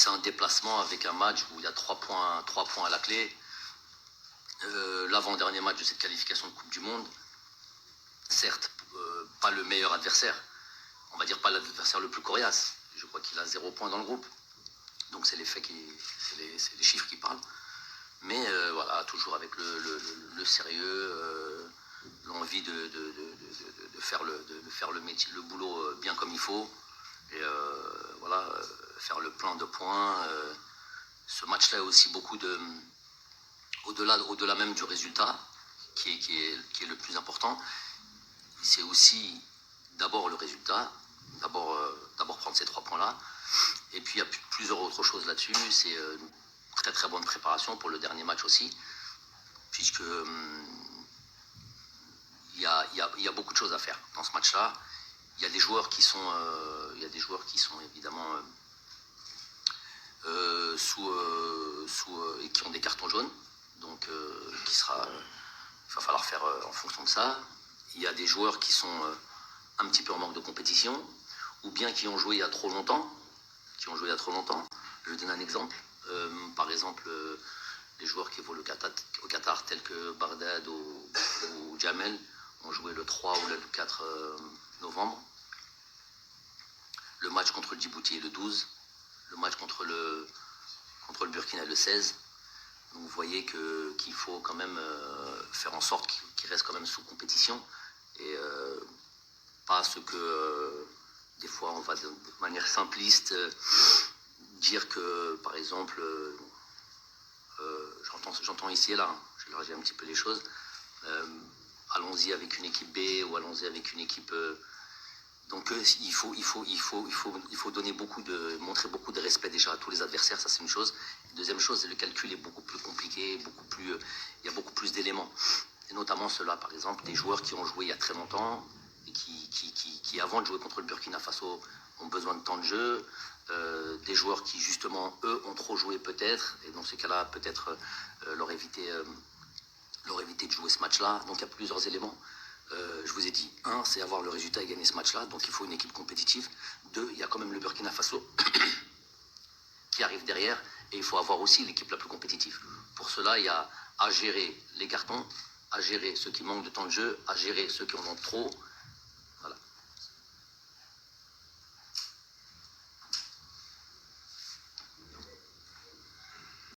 c'est un déplacement avec un match où il y a 3 points à la clé. L'avant-dernier match de cette qualification de Coupe du Monde, certes, pas le meilleur adversaire, on va dire pas l'adversaire le plus coriace. Je crois qu'il a 0 points dans le groupe. Donc c'est c'est les chiffres qui parlent. Mais voilà, toujours avec le sérieux, l'envie de faire le métier, le boulot bien comme il faut. Et voilà, faire le plein de points. Ce match-là est aussi beaucoup au-delà même du résultat, qui est le plus important. C'est aussi d'abord le résultat, d'abord prendre ces 3 points-là. Et puis il y a plusieurs autres choses là-dessus. C'est une très très bonne préparation pour le dernier match aussi, puisque il y a beaucoup de choses à faire dans ce match-là. Il y a des joueurs qui sont évidemment et qui ont des cartons jaunes, donc il va falloir faire en fonction de ça. Il y a des joueurs qui sont un petit peu en manque de compétition, ou bien qui ont joué il y a trop longtemps. Je vais donner un exemple. Par exemple, les joueurs qui évoluent au Qatar, tels que Bardad ou Jamel, ont joué le 3 ou le 4 novembre. Le match contre le Djibouti est le 12. Le match contre le Burkina est le 16. Donc vous voyez qu'il faut quand même faire en sorte qu'ils restent quand même sous compétition. Et pas ce que des fois on va de manière simpliste dire que par exemple j'entends ici et là, je vais élargir un petit peu les choses, allons-y avec une équipe B ou allons-y avec une équipe donc il faut montrer beaucoup de respect déjà à tous les adversaires, ça c'est une chose. Et deuxième chose, le calcul est beaucoup plus compliqué, il y a beaucoup plus d'éléments. Et notamment ceux-là, par exemple, des joueurs qui ont joué il y a très longtemps et qui avant de jouer contre le Burkina Faso, ont besoin de temps de jeu. Des joueurs qui, justement, eux, ont trop joué peut-être. Et dans ces cas-là, peut-être leur éviter de jouer ce match-là. Donc il y a plusieurs éléments. Je vous ai dit, 1, c'est avoir le résultat et gagner ce match-là. Donc il faut une équipe compétitive. 2, il y a quand même le Burkina Faso qui arrive derrière. Et il faut avoir aussi l'équipe la plus compétitive. Pour cela, il y a à gérer les cartons, à gérer ceux qui manquent de temps de jeu, à gérer ceux qui en ont trop,